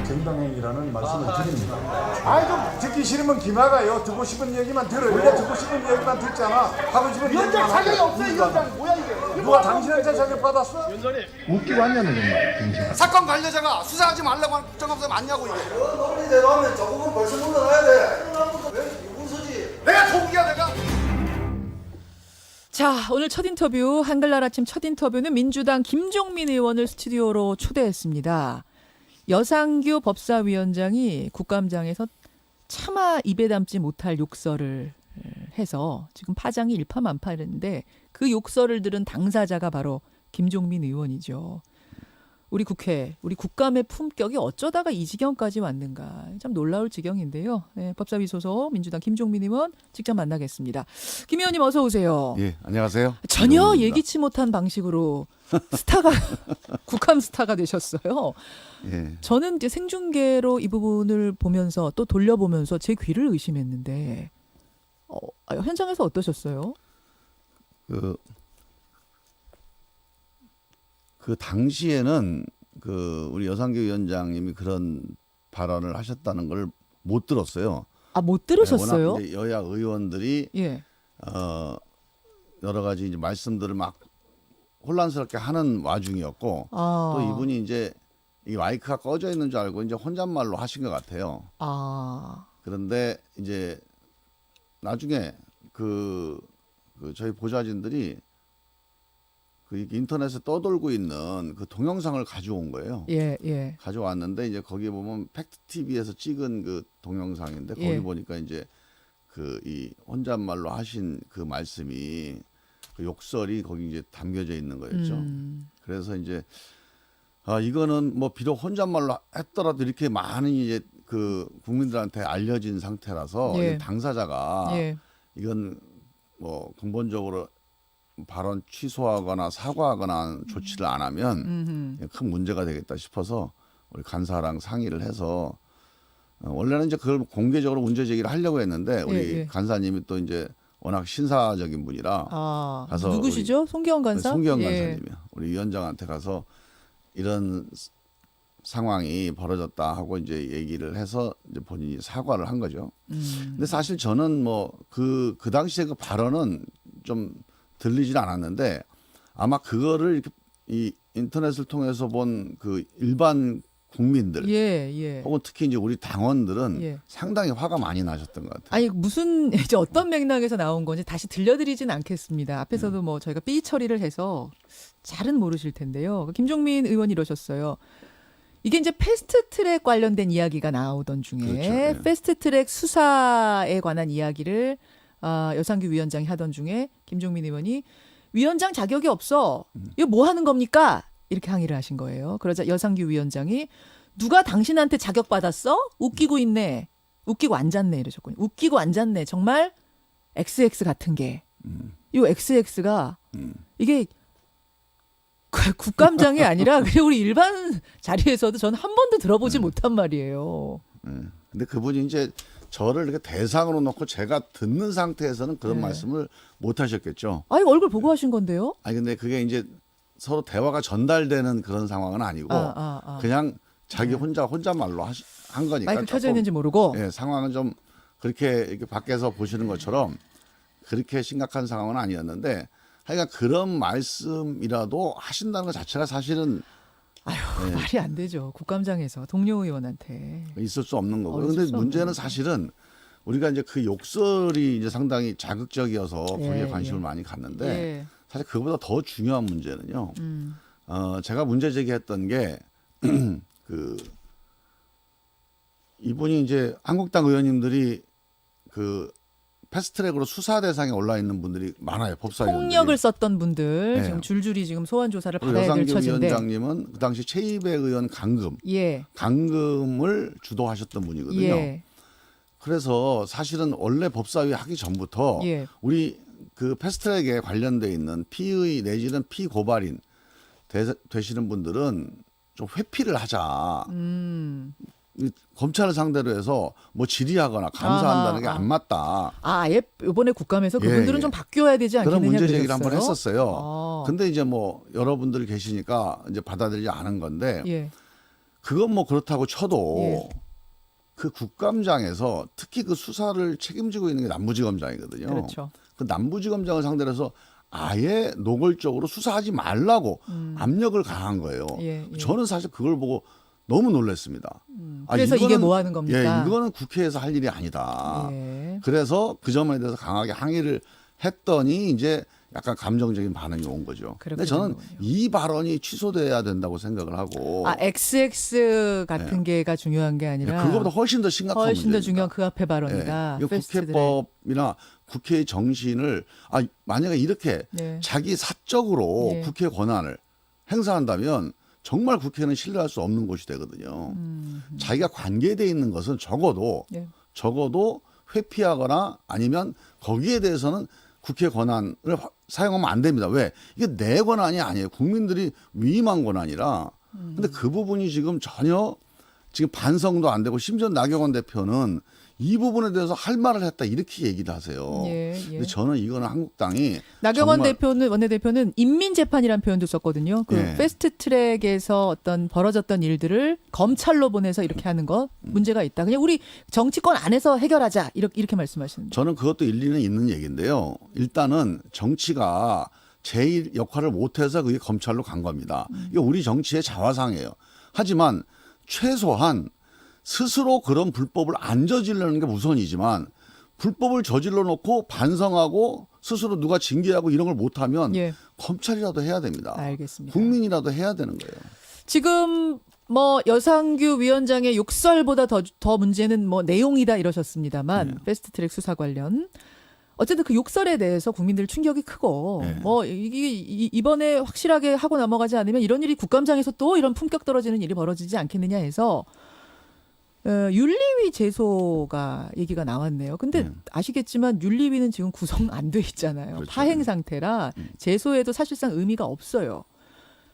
정당행위라는 말씀을 드립니다. 아이 좀 듣기 싫으면 기나가요. 듣고 싶은 얘기만 들어요. 원래 듣고 싶은 얘기만 듣잖아. 하고 싶은 위원장 얘기만 자격이 하죠. 없어요. 위원장 뭐야 이게? 누가 당신한테 자격 받았어? 웃기고 왔냐는 정말. 사건 관련자가 수사하지 말라고 하는 국정감사 맞냐고 이게? 논리대로 하면 조금은 벌써 물러나야 돼. 왜 문서지? 내가 도국이야 내가? 자, 오늘 첫 인터뷰, 한글날 아침 첫 인터뷰는 민주당 김종민 의원을 스튜디오로 초대했습니다. 여상규 법사위원장이 국감장에서 차마 입에 담지 못할 욕설을 해서 지금 파장이 일파만파인데 그 욕설을 들은 당사자가 바로 김종민 의원이죠. 우리 국회, 우리 국감의 품격이 어쩌다가 이 지경까지 왔는가 참 놀라울 지경인데요. 네, 법사위 소속 민주당 김종민 의원 직접 만나겠습니다. 김 의원님 어서 오세요. 예, 안녕하세요. 전혀 김종민입니다. 예기치 못한 방식으로 스타가 국감 스타가 되셨어요. 예. 저는 이제 생중계로 이 부분을 보면서 또 돌려보면서 제 귀를 의심했는데 현장에서 어떠셨어요? 그 당시에는 우리 여상규 위원장님이 그런 발언을 하셨다는 걸 못 들었어요. 아, 못 들으셨어요? 워낙 이제 여야 의원들이 예. 여러 가지 이제 말씀들을 막 혼란스럽게 하는 와중이었고 아. 또 이분이 이제 이 마이크가 꺼져 있는 줄 알고 이제 혼잣말로 하신 것 같아요. 아. 그런데 이제 나중에 저희 보좌진들이 그 인터넷에 떠돌고 있는 그 동영상을 가져온 거예요. 예, 예. 가져왔는데 이제 거기 보면 팩트 TV에서 찍은 그 동영상인데 거기 예. 보니까 이제 이 혼잣말로 하신 그 말씀이 그 욕설이 거기 이제 담겨져 있는 거였죠. 그래서 이제 이거는 뭐 비록 혼잣말로 했더라도 이렇게 많은 이제 그 국민들한테 알려진 상태라서 예. 이 당사자가 예. 이건 뭐 근본적으로 발언 취소하거나 사과하거나 조치를 안 하면 큰 문제가 되겠다 싶어서 우리 간사랑 상의를 해서 원래는 이제 그걸 공개적으로 문제 제기를 하려고 했는데 우리 예, 예. 간사님이 또 이제 워낙 신사적인 분이라 아. 가서 누구시죠? 송기영 간사? 송기영 예. 간사님이요. 우리 위원장한테 가서 이런 상황이 벌어졌다 하고 이제 얘기를 해서 이제 본인이 사과를 한 거죠. 근데 사실 저는 뭐 그 당시에 그 발언은 좀 들리질 않았는데 아마 그거를 이렇게 이 인터넷을 통해서 본 그 일반 국민들 예, 예. 혹은 특히 이제 우리 당원들은 예. 상당히 화가 많이 나셨던 것 같아요. 아니 무슨 이제 어떤 맥락에서 나온 건지 다시 들려드리진 않겠습니다. 앞에서도 뭐 저희가 삐 처리를 해서 잘은 모르실 텐데요. 김종민 의원이 이러셨어요. 이게 이제 패스트트랙 관련된 이야기가 나오던 중에 그렇죠, 예. 패스트트랙 수사에 관한 이야기를 여상규 위원장이 하던 중에 김종민 의원이 위원장 자격이 없어. 이거 뭐 하는 겁니까? 이렇게 항의를 하신 거예요. 그러자 여상규 위원장이 누가 당신한테 자격 받았어? 웃기고 있네. 웃기고 앉았네 이러셨거든요. 웃기고 앉았네. 정말 XX 같은 게. 이 XX가 이게 국감장이 아니라 그냥 우리 일반 자리에서도 저는 한 번도 들어보지 못한 말이에요. 근데 그분이 이제 저를 이렇게 대상으로 놓고 제가 듣는 상태에서는 그런 네. 말씀을 못 하셨겠죠. 아니 얼굴 보고 하신 건데요? 아니 근데 그게 이제 서로 대화가 전달되는 그런 상황은 아니고 그냥 자기 혼잣말로 한 거니까 마이크 켜져 조금, 있는지 모르고. 예, 상황은 좀 그렇게 이렇게 밖에서 보시는 것처럼 그렇게 심각한 상황은 아니었는데 하여간 그런 말씀이라도 하신다는 것 자체가 사실은 아유, 말이 안 되죠. 국감장에서 동료 의원한테. 있을 수 없는 거고. 있을 근데 수 없는 문제는 거죠. 사실은 우리가 이제 그 욕설이 이제 상당히 자극적이어서 거기에 관심을 예. 많이 갔는데 예. 사실 그보다 더 중요한 문제는요. 제가 문제 제기했던 게 이분이 이제 한국당 의원님들이 그 패스트트랙으로 수사 대상에 올라 있는 분들이 많아요. 법사위원들이. 폭력을 썼던 분들 네. 지금 줄줄이 지금 소환 조사를 그리고 받아야 될 여상규 처지인데. 위원장님은 그 당시 최이백 의원 예. 강금을 주도하셨던 분이거든요. 예. 그래서 사실은 원래 법사위 하기 전부터 예. 우리 그 패스트트랙에 관련돼 있는 피의 내지는 피고발인 되시는 분들은 좀 회피를 하자. 이 검찰을 상대로 해서 뭐 질의하거나 감사한다는 게 안 맞다. 아예 이번에 국감에서 그분들은 예. 좀 바뀌어야 되지 않겠느냐 그런 문제 제기를 그랬어요? 한번 했었어요. 아. 근데 이제 뭐 여러분들 계시니까 이제 받아들이지 않은 건데 예. 그건 뭐 그렇다고 쳐도 예. 그 국감장에서 특히 그 수사를 책임지고 있는 게 남부지검장이거든요. 그렇죠. 그 남부지검장을 상대로 해서 아예 노골적으로 수사하지 말라고 압력을 가한 거예요. 예, 예. 저는 사실 그걸 보고 너무 놀랐습니다. 그래서 이게 뭐 하는 겁니까? 예, 이거는 국회에서 할 일이 아니다. 예. 그래서 그 점에 대해서 강하게 항의를 했더니 이제 약간 감정적인 반응이 온 거죠. 근데 그렇게 저는 되는군요. 이 발언이 취소돼야 된다고 생각을 하고 아 XX 같은 게가 중요한 게 아니라 그거보다 훨씬 더 심각한 훨씬 더 문제입니다. 중요한 그 앞에 발언이다. 예, 이거 패스트트랙. 국회법이나 국회의 정신을 만약에 이렇게 네. 자기 사적으로 예. 국회 권한을 행사한다면 정말 국회는 신뢰할 수 없는 곳이 되거든요. 자기가 관계돼 있는 것은 예. 적어도 회피하거나 아니면 거기에 대해서는 국회 권한을 사용하면 안 됩니다. 왜? 이게 내 권한이 아니에요. 국민들이 위임한 권한이라. 근데 그 부분이 지금 전혀 지금 반성도 안 되고 심지어 나경원 대표는 이 부분에 대해서 할 말을 했다 이렇게 얘기를 하세요. 예, 예. 근데 저는 이거는 한국당이 나경원 정말 대표는 원내대표는 인민재판이라는 표현도 썼거든요. 그 예. 패스트트랙에서 어떤 벌어졌던 일들을 검찰로 보내서 이렇게 하는 거 문제가 있다. 그냥 우리 정치권 안에서 해결하자 이렇게 말씀하시는데. 저는 그것도 일리는 있는 얘기인데요. 일단은 정치가 제일 역할을 못해서 그게 검찰로 간 겁니다. 이게 우리 정치의 자화상이에요. 하지만 최소한 스스로 그런 불법을 안 저지르는 게 우선이지만 불법을 저질러 놓고 반성하고 스스로 누가 징계하고 이런 걸 못하면 예. 검찰이라도 해야 됩니다. 알겠습니다. 국민이라도 해야 되는 거예요. 지금 뭐 여상규 위원장의 욕설보다 더 문제는 뭐 내용이다 이러셨습니다만 패스트트랙 수사 관련 어쨌든 그 욕설에 대해서 국민들 충격이 크고 네. 뭐 이게 이번에 확실하게 하고 넘어가지 않으면 이런 일이 국감장에서 또 이런 품격 떨어지는 일이 벌어지지 않겠느냐 해서 윤리위 제소가 얘기가 나왔네요. 근데 아시겠지만 윤리위는 지금 구성 안 돼 있잖아요. 그렇죠. 파행 상태라 제소에도 사실상 의미가 없어요.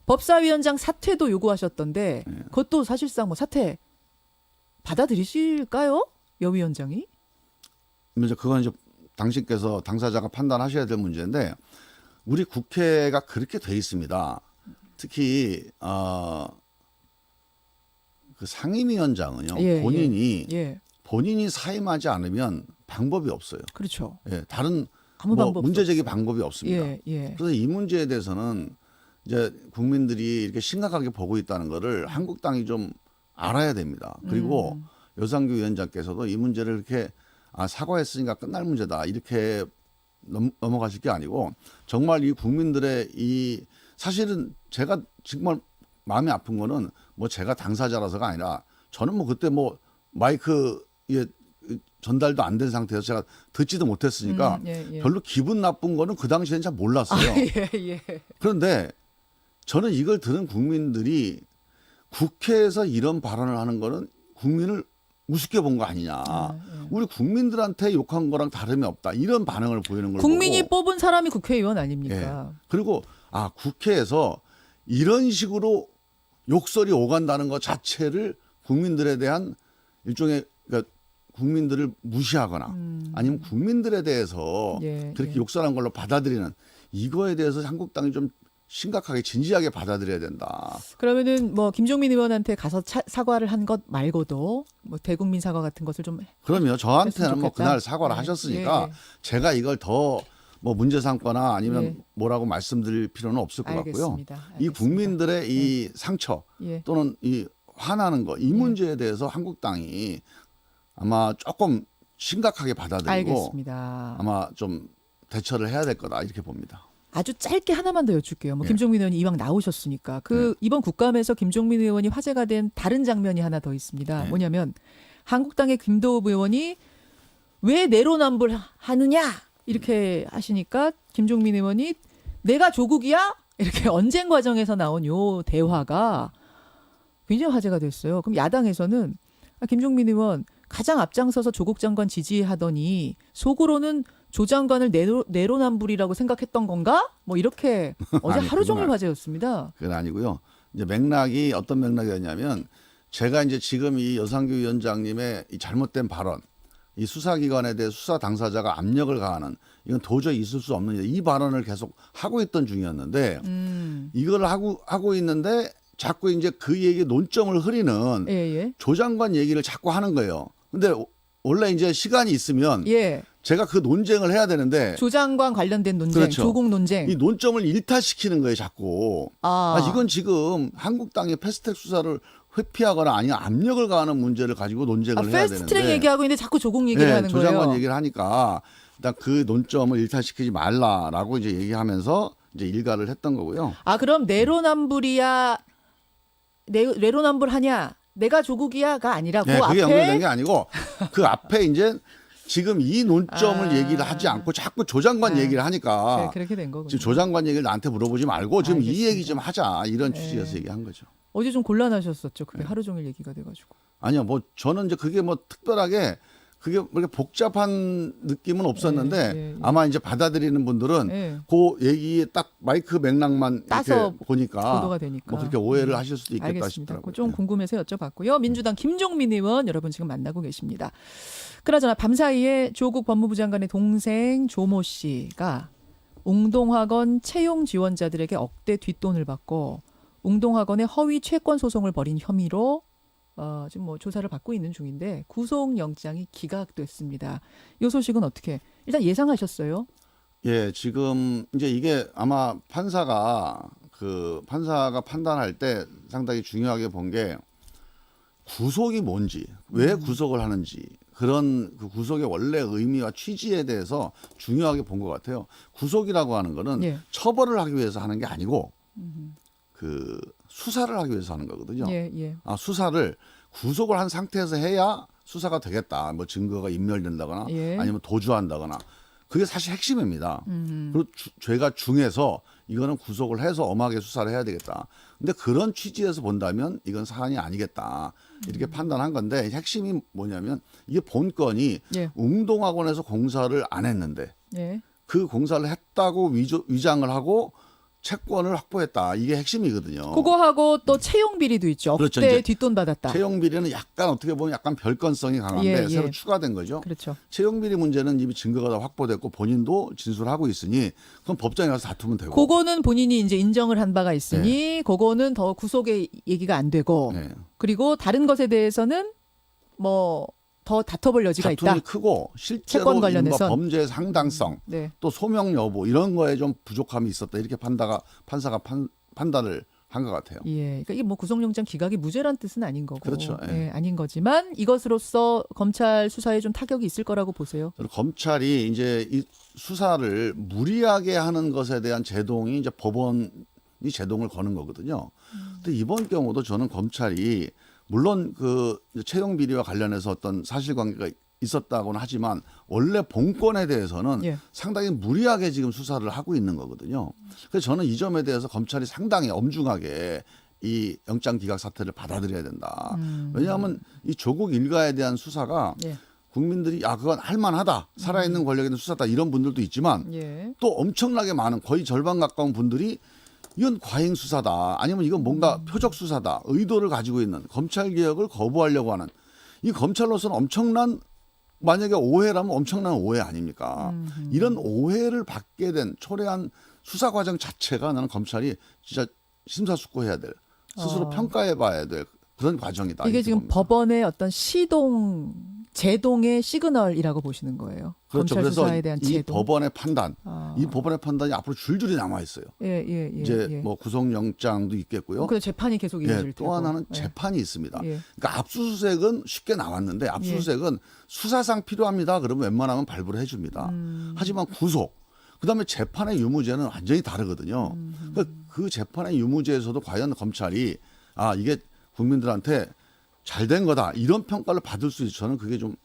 법사위원장 사퇴도 요구하셨던데 그것도 사실상 뭐 사퇴 받아들이실까요? 여 위원장이? 이제 그건 이제 당신께서 당사자가 판단하셔야 될 문제인데 우리 국회가 그렇게 돼 있습니다. 특히 그 상임위원장은요 예, 본인이 예. 사임하지 않으면 방법이 없어요. 그렇죠. 예, 다른 아무 뭐 방법도 문제 제기 없어요. 방법이 없습니다. 예, 예. 그래서 이 문제에 대해서는 이제 국민들이 이렇게 심각하게 보고 있다는 거를 한국당이 좀 알아야 됩니다. 그리고 여상규 위원장께서도 이 문제를 이렇게 사과했으니까 끝날 문제다 이렇게 넘어가실 게 아니고 정말 이 국민들의 이 사실은 제가 정말 마음이 아픈 거는 뭐 제가 당사자라서가 아니라 저는 뭐 그때 뭐 마이크에 전달도 안 된 상태에서 제가 듣지도 못했으니까 예. 별로 기분 나쁜 거는 그 당시에는 잘 몰랐어요. 예. 그런데 저는 이걸 들은 국민들이 국회에서 이런 발언을 하는 거는 국민을 우습게 본 거 아니냐. 우리 국민들한테 욕한 거랑 다름이 없다. 이런 반응을 보이는 걸 국민이 보고 뽑은 사람이 국회의원 아닙니까? 예. 그리고 국회에서 이런 식으로 욕설이 오간다는 것 자체를 국민들에 대한 일종의 그러니까 국민들을 무시하거나 아니면 국민들에 대해서 예, 그렇게 예. 욕설한 걸로 받아들이는 이거에 대해서 한국당이 좀 심각하게 진지하게 받아들여야 된다. 그러면은 뭐 김종민 의원한테 가서 사과를 한 것 말고도 뭐 대국민 사과 같은 것을 좀 그러면 저한테는 했으면 뭐 좋겠다. 그날 사과를 예, 하셨으니까 예. 제가 이걸 더 뭐 문제 삼거나 아니면 예. 뭐라고 말씀드릴 필요는 없을 것 같고요. 알겠습니다. 이 국민들의 이 상처 예. 또는 이 화나는 거 이 문제에 대해서 한국당이 아마 조금 심각하게 받아들이고 알겠습니다. 아마 좀 대처를 해야 될 거다 이렇게 봅니다. 아주 짧게 하나만 더 여쭐게요. 뭐 예. 김종민 의원이 이왕 나오셨으니까 이번 국감에서 김종민 의원이 화제가 된 다른 장면이 하나 더 있습니다. 예. 뭐냐면 한국당의 김도읍 의원이 왜 내로남불 하느냐 이렇게 하시니까 김종민 의원이 내가 조국이야 이렇게 언쟁 과정에서 나온 요 대화가 굉장히 화제가 됐어요. 그럼 야당에서는 김종민 의원 가장 앞장서서 조국 장관 지지하더니 속으로는 조 장관을 내로남불이라고 생각했던 건가? 뭐 이렇게 어제 아니, 하루 종일 그건 화제였습니다. 그건 아니고요. 이제 맥락이 어떤 맥락이었냐면 제가 이제 지금 이 여상규 위원장님의 이 잘못된 발언, 이 수사기관에 대해 수사 당사자가 압력을 가하는 이건 도저히 있을 수 없는 일. 이 발언을 계속 하고 있던 중이었는데 이걸 하고 있는데 자꾸 이제 그 얘기 논점을 흐리는 예, 예. 조 장관 얘기를 자꾸 하는 거예요. 근데 원래 이제 시간이 있으면 예. 제가 그 논쟁을 해야 되는데 조 장관 관련된 논쟁, 그렇죠. 조국 논쟁. 이 논점을 일탈시키는 거예요, 자꾸. 이건 지금 한국당의 패스트트랙 수사를 회피하거나 아니면 압력을 가하는 문제를 가지고 논쟁을 해야 되는데. 패스트트랙 얘기하고 있는데 자꾸 조국 얘기를 하는 조 거예요. 장관 얘기를 하니까 일단 그 논점을 일탈시키지 말라라고 이제 얘기하면서 이제 일가를 했던 거고요. 그럼 내로남불이야, 내로남불하냐, 내가 조국이야가 아니라 그 네, 그게 연결된 앞에 게 아니고 그 앞에 이제 지금 이 논점을 얘기를 하지 않고 자꾸 조 장관 얘기를 하니까 그렇게 된 거군요. 지금 조 장관 얘기를 나한테 물어보지 말고 지금 알겠습니다. 이 얘기 좀 하자 이런 취지에서 얘기한 거죠. 어제 좀 곤란하셨었죠. 그게 하루 종일 얘기가 돼가지고. 아니요, 뭐 저는 이제 그게 뭐 특별하게 그게 뭐 이렇게 복잡한 느낌은 없었는데 예. 아마 이제 받아들이는 분들은 예. 그 얘기에 딱 마이크 맥락만 따서 이렇게 보니까 보도가 되니까. 뭐 그렇게 오해를 하실 수도 있겠다 알겠습니다. 싶더라고요. 좀 궁금해서 여쭤봤고요. 민주당 김종민 의원 여러분 지금 만나고 계십니다. 그나저나 밤사이에 조국 법무부 장관의 동생 조모 씨가 웅동학원 채용 지원자들에게 억대 뒷돈을 받고 웅동학원의 허위 채권 소송을 벌인 혐의로 지금 뭐 조사를 받고 있는 중인데 구속영장이 기각됐습니다. 이 소식은 어떻게 일단 예상하셨어요? 예, 지금 이제 이게 아마 판사가 판단할 때 상당히 중요하게 본 게 구속이 뭔지, 왜 구속을 하는지 그런 그 구속의 원래 의미와 취지에 대해서 중요하게 본 것 같아요. 구속이라고 하는 거는 예. 처벌을 하기 위해서 하는 게 아니고 그 수사를 하기 위해서 하는 거거든요. 예, 예. 수사를 구속을 한 상태에서 해야 수사가 되겠다. 뭐 증거가 인멸된다거나 예. 아니면 도주한다거나 그게 사실 핵심입니다. 그리고 죄가 중해서 이거는 구속을 해서 엄하게 수사를 해야 되겠다. 근데 그런 취지에서 본다면 이건 사안이 아니겠다. 이렇게 판단한 건데 핵심이 뭐냐면 이게 본건이 예. 웅동학원에서 공사를 안 했는데 예. 그 공사를 했다고 위장을 하고 채권을 확보했다. 이게 핵심이거든요. 그거하고 또 채용 비리도 있죠. 억대 그렇죠. 이제 뒷돈 받았다. 채용 비리는 약간 어떻게 보면 약간 별건성이 강한데 예, 예. 새로 추가된 거죠. 그렇죠. 채용 비리 문제는 이미 증거가 다 확보됐고 본인도 진술하고 있으니 그럼 법정에 가서 다투면 되고. 그거는 본인이 이제 인정을 한 바가 있으니 그거는 더 구속의 얘기가 안 되고 네. 그리고 다른 것에 대해서는 뭐 더 다퉈볼 여지가 다툼이 있다. 크고 실제로 채권 관련해선. 범죄의 상당성 네. 또 소명 여부 이런 거에 좀 부족함이 있었다. 이렇게 판사가 판단을 한 것 같아요. 예. 그러니까 이게 뭐 구속영장 기각이 무죄란 뜻은 아닌 거고. 그렇죠. 예. 예, 아닌 거지만 이것으로서 검찰 수사에 좀 타격이 있을 거라고 보세요. 그리고 검찰이 이제 이 수사를 무리하게 하는 것에 대한 제동이 이제 법원이 제동을 거는 거거든요. 근데 이번 경우도 저는 검찰이 물론 그 채용 비리와 관련해서 어떤 사실관계가 있었다고는 하지만 원래 본건에 대해서는 예. 상당히 무리하게 지금 수사를 하고 있는 거거든요. 그래서 저는 이 점에 대해서 검찰이 상당히 엄중하게 이 영장 기각 사태를 받아들여야 된다. 왜냐하면 이 조국 일가에 대한 수사가 예. 국민들이 그건 할만하다. 살아있는 권력에 대한 수사다. 이런 분들도 있지만 예. 또 엄청나게 많은 거의 절반 가까운 분들이 이건 과잉 수사다. 아니면 이건 뭔가 표적 수사다. 의도를 가지고 있는 검찰 개혁을 거부하려고 하는 이 검찰로서는 엄청난 만약에 오해라면 엄청난 오해 아닙니까? 이런 오해를 받게 된 초래한 수사 과정 자체가 나는 검찰이 진짜 심사숙고해야 될 스스로 평가해봐야 될 그런 과정이다. 이게 이렇게 지금 봅니다. 법원의 어떤 제동의 시그널이라고 보시는 거예요. 그렇죠. 검찰 그래서 수사에 대한 이 제동. 법원의 판단, 이 법원의 판단이 앞으로 줄줄이 남아 있어요. 예, 예, 예. 이제 예. 뭐 구속영장도 있겠고요. 근데 재판이 계속 이어질 예, 테고. 또 하나는 예. 재판이 있습니다. 예. 그러니까 압수수색은 쉽게 나왔는데 압수수색은 수사상 필요합니다. 그러면 웬만하면 발부를 해줍니다. 하지만 구속, 그다음에 재판의 유무죄는 완전히 다르거든요. 그러니까 그 재판의 유무죄에서도 과연 검찰이 이게 국민들한테 잘된 거다 이런 평가를 받을 수 있을지 저는 그게 좀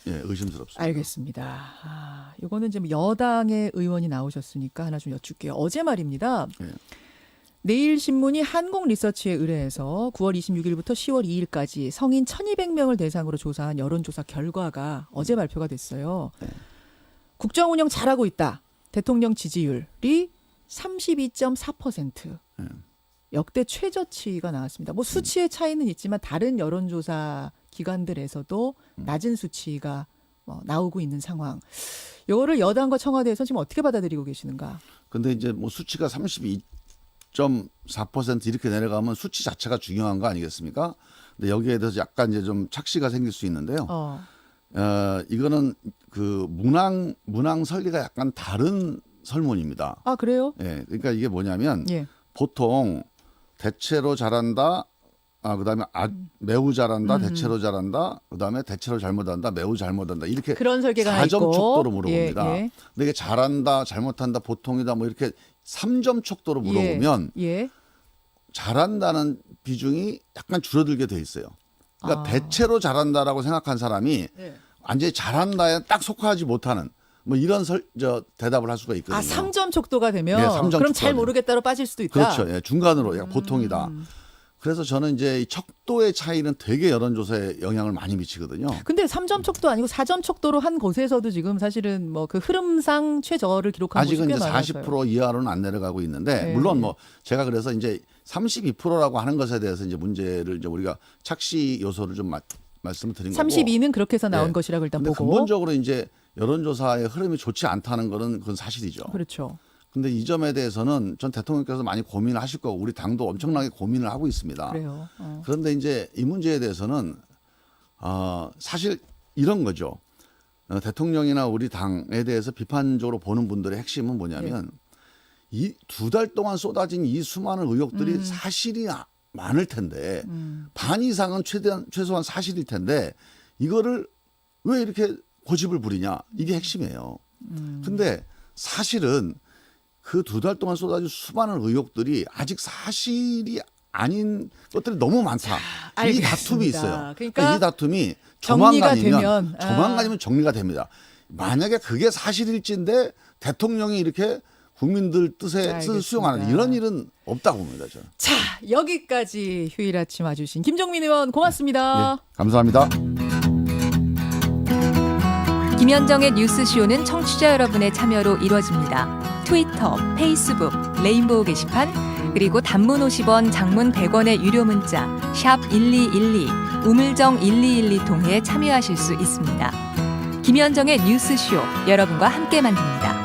의심스럽습니다. 알겠습니다. 이거는 지금 여당의 의원이 나오셨으니까 하나 좀 여쭐게요. 어제 말입니다. 예. 내일신문이 한국리서치에 의뢰해서 9월 26일부터 10월 2일까지 성인 1200명을 대상으로 조사한 여론조사 결과가 어제 발표가 됐어요. 국정운영 잘하고 있다. 대통령 지지율이 32.4%. 역대 최저치가 나왔습니다. 뭐 수치의 차이는 있지만 다른 여론조사 기관들에서도 낮은 수치가 나오고 있는 상황. 이거를 여당과 청와대에서 지금 어떻게 받아들이고 계시는가? 근데 이제 뭐 수치가 32 6.4% 이렇게 내려가면 수치 자체가 중요한 거 아니겠습니까? 근데 여기에 대해서 약간 이제 좀 착시가 생길 수 있는데요. 이거는 그 문항 설계가 약간 다른 설문입니다. 아, 그래요? 예, 그러니까 이게 뭐냐면 예. 보통 대체로 잘한다. 그다음에 매우 잘한다, 대체로 잘한다, 그다음에 대체로 잘못한다, 매우 잘못한다 이렇게 그런 설계가 하나 4점 있고. 척도로 물어봅니다. 예, 예. 근데 이게 잘한다, 잘못한다, 보통이다 뭐 이렇게 3점 척도로 물어보면 예. 잘한다는 비중이 약간 줄어들게 돼 있어요. 그러니까 아. 대체로 잘한다라고 생각한 사람이 예. 완전히 잘한다에 딱 속하지 못하는 뭐 이런 대답을 할 수가 있거든요. 3점 척도가 되면 네, 3점 그럼 척도가 잘 되면. 모르겠다로 빠질 수도 있다. 그렇죠. 예, 중간으로 약간 보통이다. 그래서 저는 이제 이 척도의 차이는 되게 여론조사에 영향을 많이 미치거든요. 근데 3점 척도 아니고 4점 척도로 한 곳에서도 지금 사실은 뭐 그 흐름상 최저를 기록한 곳이 아직은 꽤 이제 많아서요. 40% 이하로는 안 내려가고 있는데 네. 물론 뭐 제가 그래서 이제 32%라고 하는 것에 대해서 이제 문제를 이제 우리가 착시 요소를 좀 말씀을 드린 거고. 32는 그렇게 해서 나온 네. 것이라고 일단 근데 보고. 근본적으로 이제 여론조사의 흐름이 좋지 않다는 거는 그건 사실이죠. 그렇죠. 근데 이 점에 대해서는 전 대통령께서 많이 고민을 하실 거고 우리 당도 엄청나게 고민을 하고 있습니다. 그래요. 그런데 이제 이 문제에 대해서는 사실 이런 거죠. 대통령이나 우리 당에 대해서 비판적으로 보는 분들의 핵심은 뭐냐면 이 2달 동안 쏟아진 이 수많은 의혹들이 사실이 많을 텐데 반 이상은 최소한 사실일 텐데 이거를 왜 이렇게 고집을 부리냐 이게 핵심이에요. 근데 사실은 그 2달 동안 쏟아진 수많은 의혹들이 아직 사실이 아닌 것들이 너무 많다. 이 알겠습니다. 다툼이 있어요. 그러니까 이 다툼이 정리가 되면, 조만간이면 정리가 됩니다. 만약에 그게 사실일진데 대통령이 이렇게 국민들 뜻을 알겠습니다. 수용하는 이런 일은 없다고 봅니다. 저는. 자, 여기까지 휴일 아침 와주신 김종민 의원 고맙습니다. 네, 감사합니다. 김현정의 뉴스쇼는 청취자 여러분의 참여로 이루어집니다. 트위터, 페이스북, 레인보우 게시판, 그리고 단문 50원, 장문 100원의 유료 문자 샵 1212, 우물정 1212 통해 참여하실 수 있습니다. 김현정의 뉴스쇼, 여러분과 함께 만듭니다.